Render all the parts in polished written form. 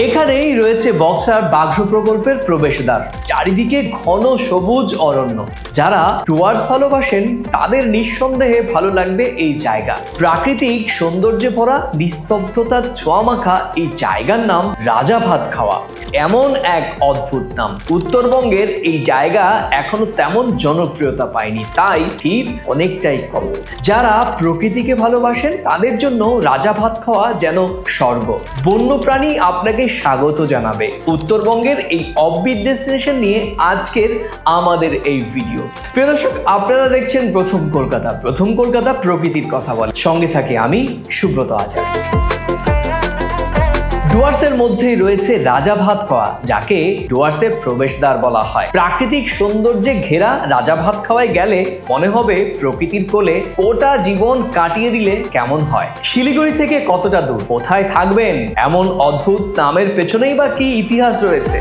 এখানেই রয়েছে বক্সার বাঘ্র প্রকল্পের প্রবেশদ্বার। চারিদিকে ঘন সবুজ অরণ্য। যারা টুয়ার্স ভালোবাসেন তাদের নিঃসন্দেহে ভালো লাগবে এই জায়গা। প্রাকৃতিক সৌন্দর্যে ভরা নিস্তব্ধতার ছোঁয়া মাখা এই জায়গার নাম রাজা ভাত খাওয়া। এমন এক অদ্ভুত নাম। উত্তরবঙ্গের এই জায়গা এখনো তেমন জনপ্রিয়তা পায়নি, তাই ভিড় অনেকটাই কম। যারা প্রকৃতিকে ভালোবাসেন তাদের জন্য রাজা ভাত খাওয়া যেন স্বর্গ। বন্যপ্রাণী আপনাকে স্বাগত জানাবে। উত্তরবঙ্গের এই অফবিট ডেস্টিনেশন নিয়ে আজকের আমাদের এই ভিডিও। প্রিয় দর্শক, আপনারা দেখছেন প্রথম কলকাতা। প্রথম কলকাতা প্রকৃতির কথা বলে। সঙ্গে থাকে আমি সুব্রত আচার্য। ডুয়ার্সের মধ্যেই রয়েছে রাজা ভাত খাওয়া, যাকে ডুয়ার্সের প্রবেশদ্বার বলা হয়। প্রাকৃতিক সৌন্দর্যে ঘেরা রাজা ভাত খাওয়ায় গেলে মনে হবে প্রকৃতির কোলে গোটা জীবন কাটিয়ে দিলে কেমন হয়। শিলিগুড়ি থেকে কতটা দূর, কোথায় থাকবেন, এমন অদ্ভুত নামের পেছনেই বা কি ইতিহাস রয়েছে।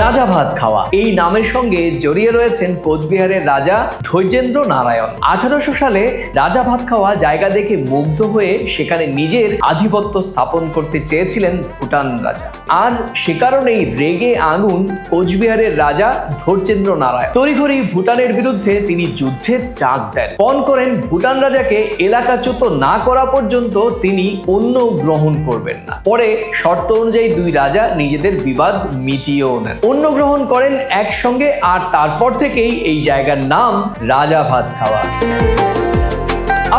রাজা ভাত খাওয়া এই নামের সঙ্গে জড়িয়ে রয়েছেন কোচবিহারের রাজা ধৈর্যেন্দ্র নারায়ণ। 1800 সালে রাজা ভাত খাওয়া জায়গা দেখে মুগ্ধ হয়ে সেখানে নিজের আধিপত্য স্থাপন করতে চেয়েছিলেন ভুটান রাজা। আর সে কারণেই রেগে আগুন কোচবিহারের রাজা ধৈর্যেন্দ্র নারায়ণ। তড়িঘড়ি ভুটানের বিরুদ্ধে তিনি যুদ্ধের ডাক দেন। পণ করেন ভুটান রাজাকে এলাকাচ্যুত না করা পর্যন্ত তিনি অন্য গ্রহণ করবেন না। পরে শর্ত অনুযায়ী দুই রাজা নিজেদের বিবাদ মিটিয়েও নেন, অন্য গ্রহণ করেন একসঙ্গে। আর তারপর থেকেই এই জায়গার নাম রাজা ভাত খাওয়া।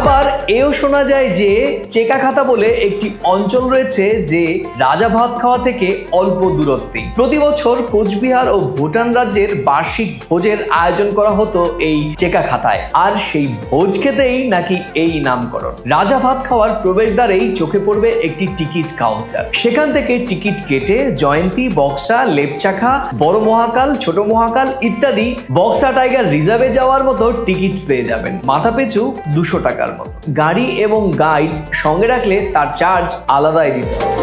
আবার এও শোনা যায় যে চেকাখাতা বলে একটি অঞ্চল রয়েছে যে রাজা ভাত খাওয়া থেকে অল্প দূরত্বে। প্রতি বছর কোচবিহার ও ভুটান রাজ্যের বার্ষিক ভোজের আয়োজন করা হতো এই চেকাখাতায়। আর সেই ভোজ খেতেই নাকি এই নামকরণ। রাজা ভাত খাওয়ার প্রবেশদ্বারেই চোখে পড়বে একটি টিকিট কাউন্টার। সেখান থেকে টিকিট কেটে জয়ন্তী, বক্সা, লেপচাখা, বড় মহাকাল, ছোট মহাকাল ইত্যাদি বক্সা টাইগার রিজার্ভে যাওয়ার মতো টিকিট পেয়ে যাবেন। মাথা পিছু 200 টাকা। গাড়ি এবং গাইড সঙ্গে রাখলে তার চার্জ আলাদাই দিতে হবে।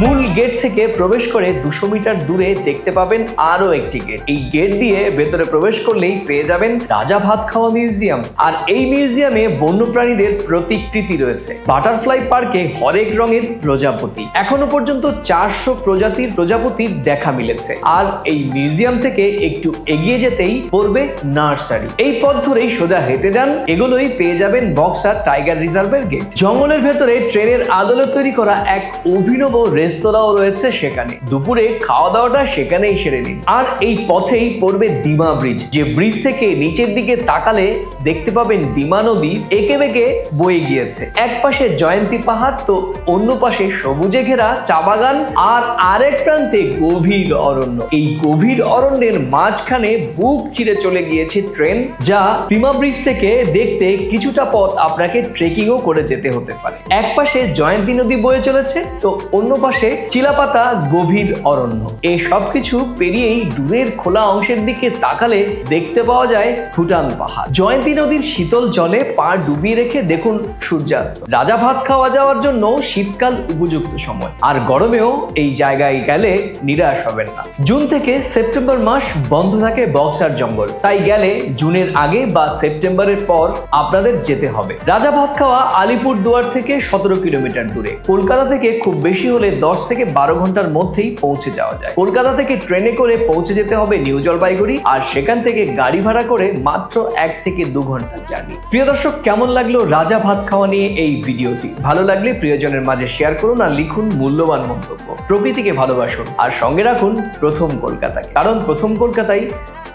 মূল গেট থেকে প্রবেশ করে 200 মিটার দূরে দেখতে পাবেন আরো একটি গেট। এই গেট দিয়ে ভেতরে প্রবেশ করলেই পেয়ে যাবেন রাজা ভাত খাওয়া মিউজিয়াম। আর এই মিউজিয়ামে বন্যপ্রাণীদের প্রতিকৃতি রয়েছে। বাটারফ্লাই পার্কে হরেক রঙের প্রজাপতি, এখনো পর্যন্ত 400 প্রজাতির প্রজাপতির দেখা মিলেছে। আর এই মিউজিয়াম থেকে একটু এগিয়ে যেতেই পড়বে নার্সারি। এই পথ ধরেই সোজা হেঁটে যান, এগুলোই পেয়ে যাবেন বক্সা টাইগার রিজার্ভের গেট। জঙ্গলের ভেতরে ট্রেনের আদলে তৈরি করা এক অভিনব রেস্তোরাঁও রয়েছে সেখানে। দুপুরে খাওয়া দাওয়াটা সেখানেই সেরে নিন। আর এই পথেই পড়বে ডিমা ব্রিজ, যে ব্রিজ থেকে নিচের দিকে তাকালে দেখতে পাবেন ডিমা নদী এঁকে বেঁকে বয়ে গিয়েছে। এক পাশে জয়ন্তী পাহাড় তো অন্য পাশে সবুজে ঘেরা চা বাগান, আর আরেক প্রান্তে গভীর অরণ্য। এই গভীর অরণ্যের মাঝখানে বুক চিরে চলে গিয়েছে ট্রেন, যা ডিমা ব্রিজ থেকে দেখতে কিছুটা পথ আপনাকে ট্রেকিংও করে যেতে হতে পারে। এক পাশে জয়ন্তী নদী বয়ে চলেছে, তো অন্য পাশে চিলাপাতা গভীর অরণ্য। এই সবকিছু পেরিয়েই দূরের খোলা অংশের দিকে তাকালে দেখতে পাওয়া যায় ভুটান পাহাড়। জয়ন্তী নদীর শীতল জলে পা ডুবিয়ে রেখে দেখুন সূর্যাস্ত। রাজা ভাত খাওয়া যাওয়ার জন্য শীতকাল উপযুক্ত সময়। আর গরমেও এই জায়গায় গেলে নিরাশ হবেন না। জুন থেকে সেপ্টেম্বর মাস বন্ধ থাকে বক্সার জঙ্গল, তাই গেলে জুনের আগে বা সেপ্টেম্বরের পর আপনাদের যেতে হবে। রাজা ভাত খাওয়া আলিপুর দুয়ার থেকে 17 কিলোমিটার দূরে। কলকাতা থেকে খুব বেশি হলে 10 থেকে 12 ঘন্টার মধ্যেই পৌঁছে যাওয়া যায়। কলকাতা থেকে ট্রেনে করে পৌঁছে যেতে হবে নিউ জলপাইগুড়ি, আর সেখান থেকে গাড়ি ভাড়া করে মাত্র 1 থেকে 2 ঘন্টার জার্নি। প্রিয় দর্শক, কেমন লাগলো রাজা ভাত খাওয়া নিয়ে এই ভিডিওটি? ভালো লাগলে প্রিয়জনের মাঝে শেয়ার করুন আর লিখুন মূল্যবান মন্তব্য। প্রকৃতিকে ভালোবাসুন আর সঙ্গে রাখুন প্রথম কলকাতাকে, কারণ প্রথম কলকাতাই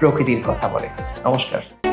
প্রকৃতির কথা বলে। নমস্কার।